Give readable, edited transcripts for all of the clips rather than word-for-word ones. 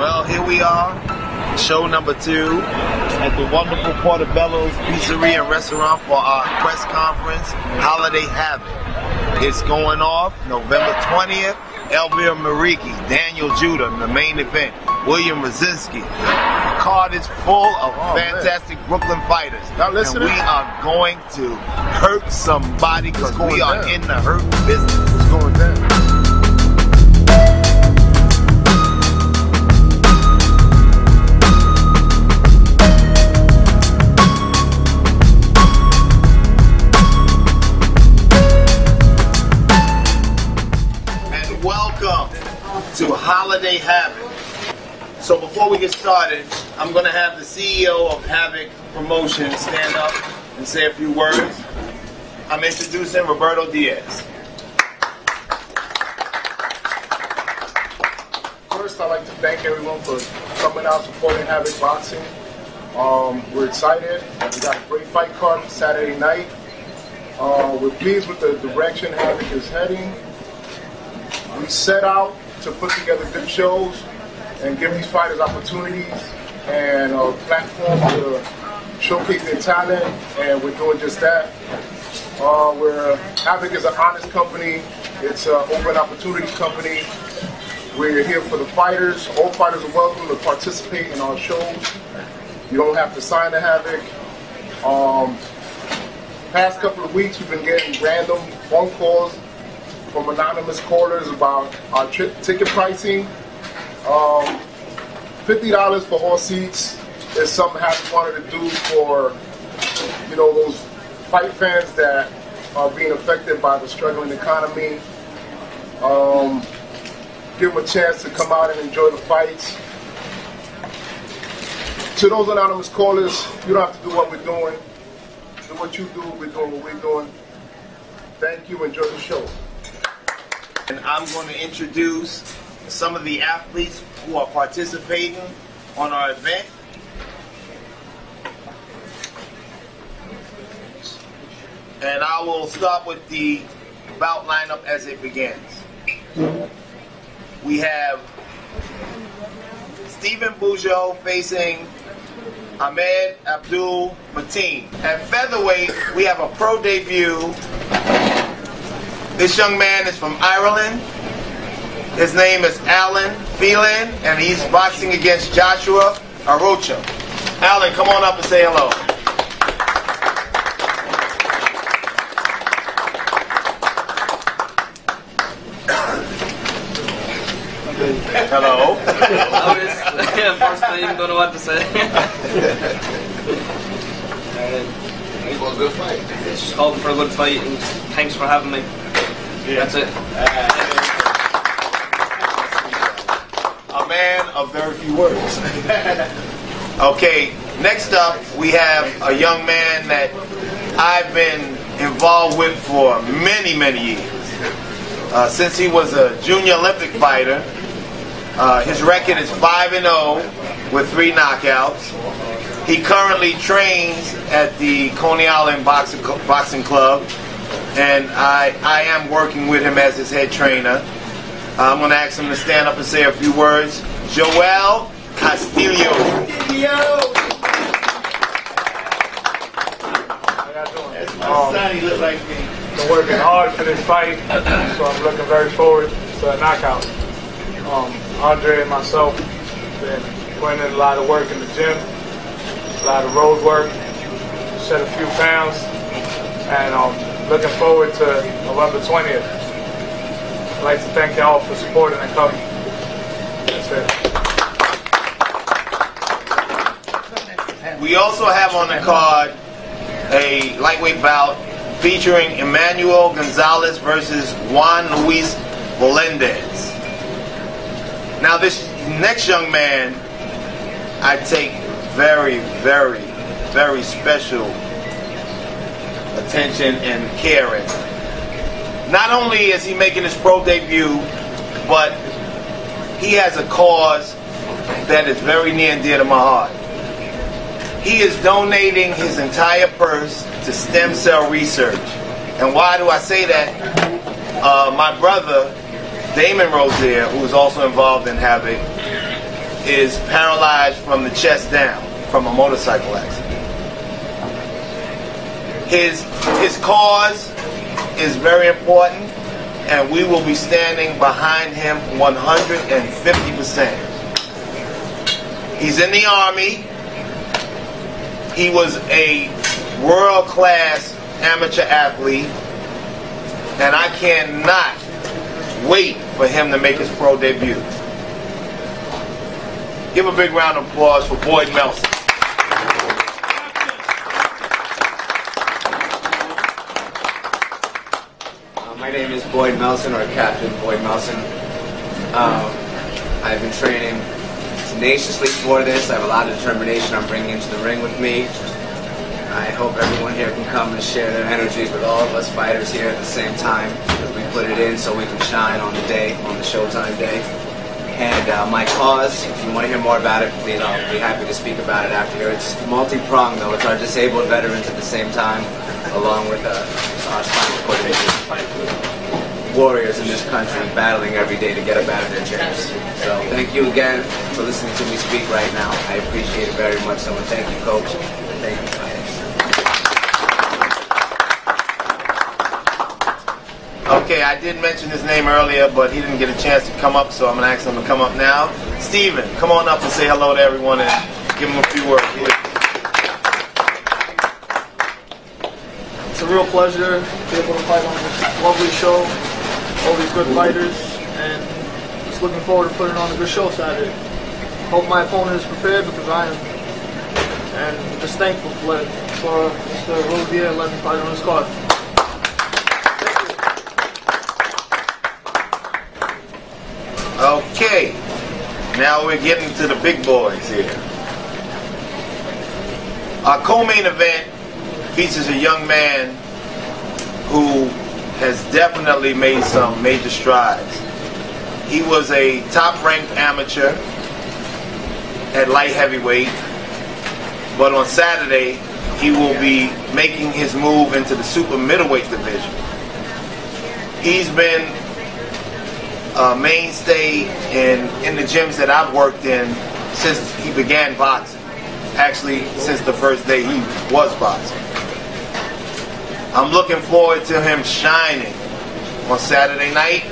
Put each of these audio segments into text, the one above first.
Well, here we are, show number 2 at the wonderful Portobello's Pizzeria and Restaurant for our press conference, Holiday Havoc. It's going off November 20th. Elvir Muriqui, Daniel Judah in the main event, William Rosinsky. The card is full of fantastic Brooklyn fighters. And we are going to hurt somebody because we are in the hurt business. It's going down. To Holiday Havoc. So before we get started, I'm going to have the CEO of Havoc Promotions stand up and say a few words. I'm introducing Roberto Diaz. First, I'd like to thank everyone for coming out supporting Havoc Boxing. We're excited. We got a great fight card Saturday night. We're pleased with the direction Havoc is heading. We set out to put together good shows and give these fighters opportunities and a platform to showcase their talent, and we're doing just that. Havoc is an honest company. It's an open opportunities company. We're here for the fighters. All fighters are welcome to participate in our shows. You don't have to sign to Havoc. Past couple of weeks, we've been getting random phone calls from anonymous callers about our ticket pricing. $50 for all seats is something Havoc wanted to do for, you know, those fight fans that are being affected by the struggling economy. Give them a chance to come out and enjoy the fights. To those anonymous callers, you don't have to do what we're doing. Do what you do, we're doing what we're doing. Thank you, enjoy the show. And I'm going to introduce some of the athletes who are participating on our event. And I will start with the bout lineup as it begins. We have Stephen Bujo facing Ahmed Abdul Mateen. At featherweight, we have a pro debut. This young man is from Ireland. His name is Alan Phelan, and he's boxing against Joshua Arocha. Alan, come on up and say hello. Hello. First time, don't know what to say. It was a good fight. Just hoping for a good fight, and thanks for having me. Yeah. That's it. A man of very few words. Okay, next up we have a young man that I've been involved with for many, many years. Since he was a junior Olympic fighter. His record is 5-0 with 3 knockouts. He currently trains at the Coney Island Boxing Club, and I am working with him as his head trainer. I'm going to ask him to stand up and say a few words. Joel Castillo. That's my son, he looks like me. Been working hard for this fight, so I'm looking very forward to a knockout. Andre and myself been putting in a lot of work in the gym, a lot of road work, shed a few pounds, and looking forward to November 20th. I'd like to thank y'all for supporting and coming. That's it. We also have on the card a lightweight bout featuring Emmanuel Gonzalez versus Juan Luis Melendez. Now this next young man I take very, very, very special attention and care in. Not only is he making his pro debut, but he has a cause that is very near and dear to my heart. He is donating his entire purse to stem cell research. And why do I say that? My brother, Damon Rozier, who is also involved in Havoc, is paralyzed from the chest down from a motorcycle accident. His cause is very important, and we will be standing behind him 150%. He's in the Army. He was a world-class amateur athlete, and I cannot wait for him to make his pro debut. Give a big round of applause for Boyd Melson. My name is Boyd Melson, or Captain Boyd Melson. I've been training tenaciously for this. I have a lot of determination I'm bringing into the ring with me. I hope everyone here can come and share their energies with all of us fighters here at the same time, because we put it in so we can shine on the day, on the Showtime day. And my cause, if you want to hear more about it, please, I'll be happy to speak about it after here. It's multi-pronged, though. It's our disabled veterans at the same time, along with our spinal cord warriors in this country battling every day to get up out of their chairs. So thank you again for listening to me speak right now. I appreciate it very much. So thank you, Coach. Thank you, fighters. Okay, I did mention his name earlier, but he didn't get a chance to come up, so I'm going to ask him to come up now. Steven, come on up and say hello to everyone and give him a few words, please. It's a real pleasure to be able to fight on this lovely show, all these good fighters, and just looking forward to putting on a good show Saturday. Hope my opponent is prepared, because I am, and I'm just thankful for Mr. Rosier letting me fight on his card. Okay, now we're getting to the big boys here. Our co-main event features a young man who has definitely made some major strides. He was a top-ranked amateur at light heavyweight, but on Saturday he will be making his move into the super middleweight division. He's been a mainstay in the gyms that I've worked in since he began boxing. Actually, since the first day he was boxing. I'm looking forward to him shining on Saturday night.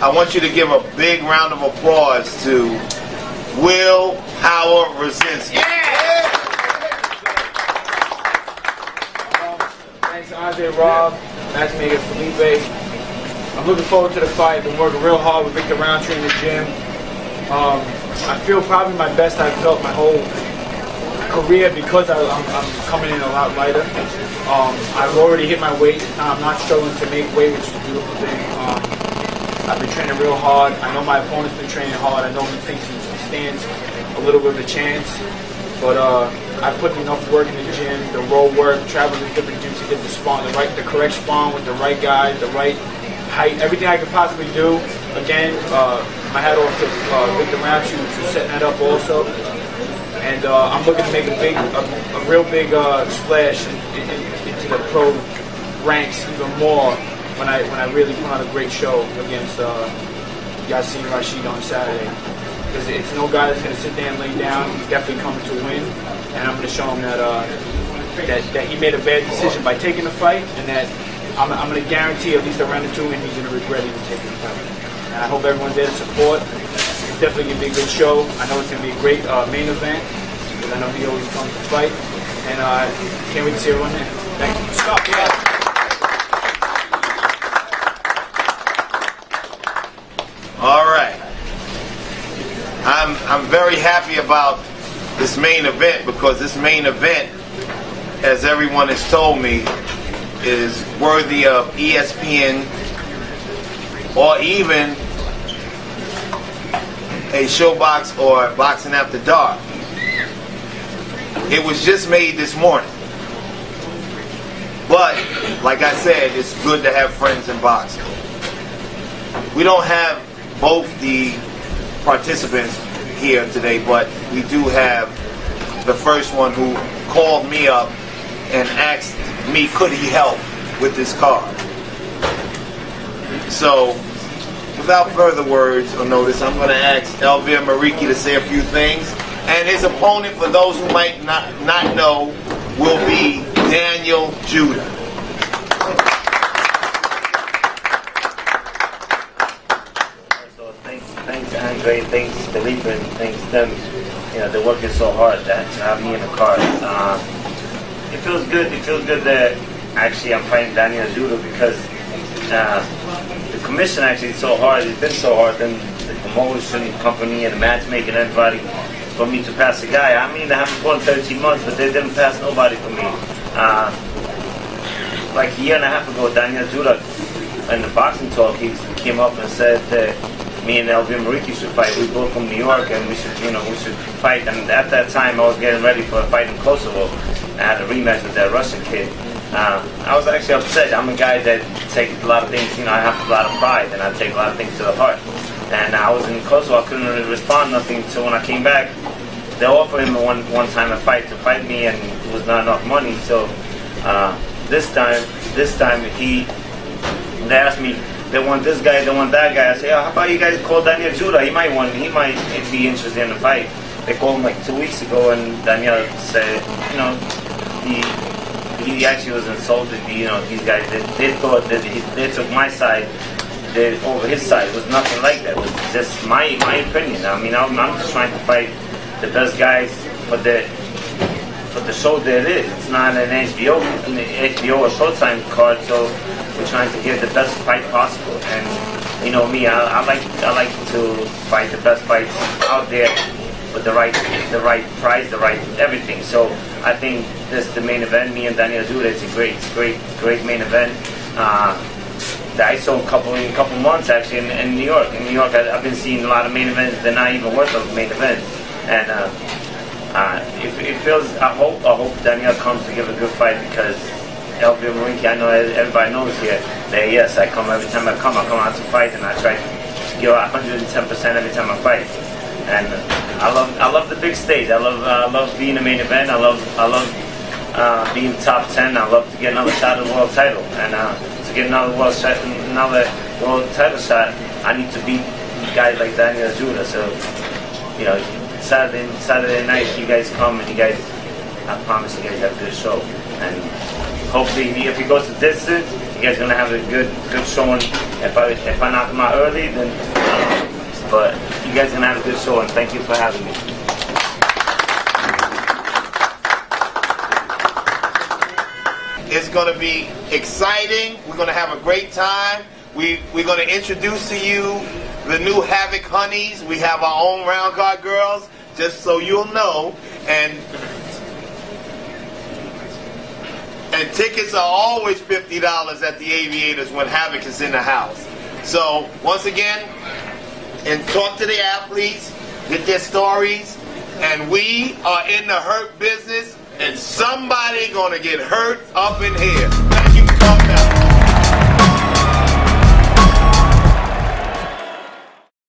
I want you to give a big round of applause to Will Howard Rosinsky. Yeah! Thanks to Andre, Rob, matchmaker Felipe. I'm looking forward to the fight. I've been working real hard with Victor Roundtree in the gym. I feel probably my best I've felt my whole career, because I'm coming in a lot lighter. I've already hit my weight. I'm not struggling to make weight, which is a beautiful thing. I've been training real hard. I know my opponent's been training hard. I know he thinks he stands a little bit of a chance. But I put enough work in the gym, the road work, traveling to different gyms to get the spawn, the correct spawn with the right guys, the right height, everything I could possibly do. Again, my hat off to Victor Roundtree for setting that up also. And I'm looking to make a real big splash into the pro ranks even more when I really put on a great show against Yasin Rashid on Saturday. Because it's no guy that's going to sit there and lay down. He's definitely coming to win, and I'm going to show him that that he made a bad decision by taking the fight, and that I'm going to guarantee at least a round or two, and he's going to regret even taking the fight. And I hope everyone's there to support. It's definitely going to be a good show. I know it's going to be a great main event, because I know he always comes to fight, and can't wait to see everyone there. Thank you. Stop. Yeah. All right. I'm very happy about this main event, because this main event, as everyone has told me, is worthy of ESPN or even a Showbox or Boxing After Dark. It was just made this morning. But, like I said, it's good to have friends in boxing. We don't have both the participants here today, but we do have the first one who called me up and asked me could he help with this card. So without further words or notice, I'm going to ask Elvir Muriqui to say a few things. And his opponent, for those who might not know, will be Daniel Judah. So thanks Andre, thanks Felipe, and thanks them. You know, they're working so hard to have me in the card. It feels good. It feels good that actually I'm fighting Daniel Judah because the commission actually is so hard. It's been so hard. Then the promotion company and the matchmaking, everybody, for me to pass a guy. I mean, I haven't fought 13 months, but they didn't pass nobody for me. Like a year and a half ago, Daniel Judah, in the boxing talk, he came up and said that me and Elvir Muriqui should fight. We both from New York, and we should, we should fight. And at that time, I was getting ready for a fight in Kosovo. I had a rematch with that Russian kid. I was actually upset. I'm a guy that takes a lot of things, I have a lot of pride, and I take a lot of things to the heart. And I was in Kosovo, I couldn't really respond nothing. So when I came back, they offered him one time a fight to fight me, and it was not enough money. So this time they asked me, they want this guy, they want that guy. I say, how about you guys call Daniel Judah? He might be interested in the fight. They called him like 2 weeks ago, and Daniel said, he actually was insulted. These guys, they thought that they took my side over his side. It was nothing like that. It was just my opinion. I mean, I'm just trying to fight the best guys for the show that it is. It's not an HBO or Showtime card, so we're trying to get the best fight possible. And me, I like to fight the best fights out there with the right price, the right everything. So I think this the main event. Me and Daniel Judah, it's a great main event. That I saw in a couple months actually in New York. In New York, I've been seeing a lot of main events. They're not even worth of main events. And it feels. I hope Daniel comes to give a good fight because Elvir Muriqui, I know everybody knows here that yes, I come every time I come out to fight, and I try to give 110% every time I fight. And I love the big stage. I love being a main event. I love being top 10. I love to get another shot at the world title. And to get another world title shot, I need to beat guys like Daniel Judah. So, Saturday night, you guys come and I promise you guys have a good show. And hopefully, if he goes the distance, you guys are gonna have a good showing. If I knock him out early, then. But you guys are going to have a good show, and thank you for having me. It's going to be exciting. We're going to have a great time. We're going to introduce to you the new Havoc honeys. We have our own round guard girls, just so you'll know. And tickets are always $50 at the Aviators when Havoc is in the house. So, once again, and talk to the athletes, get their stories, and we are in the hurt business, and somebody gonna get hurt up in here. Thank you for coming out.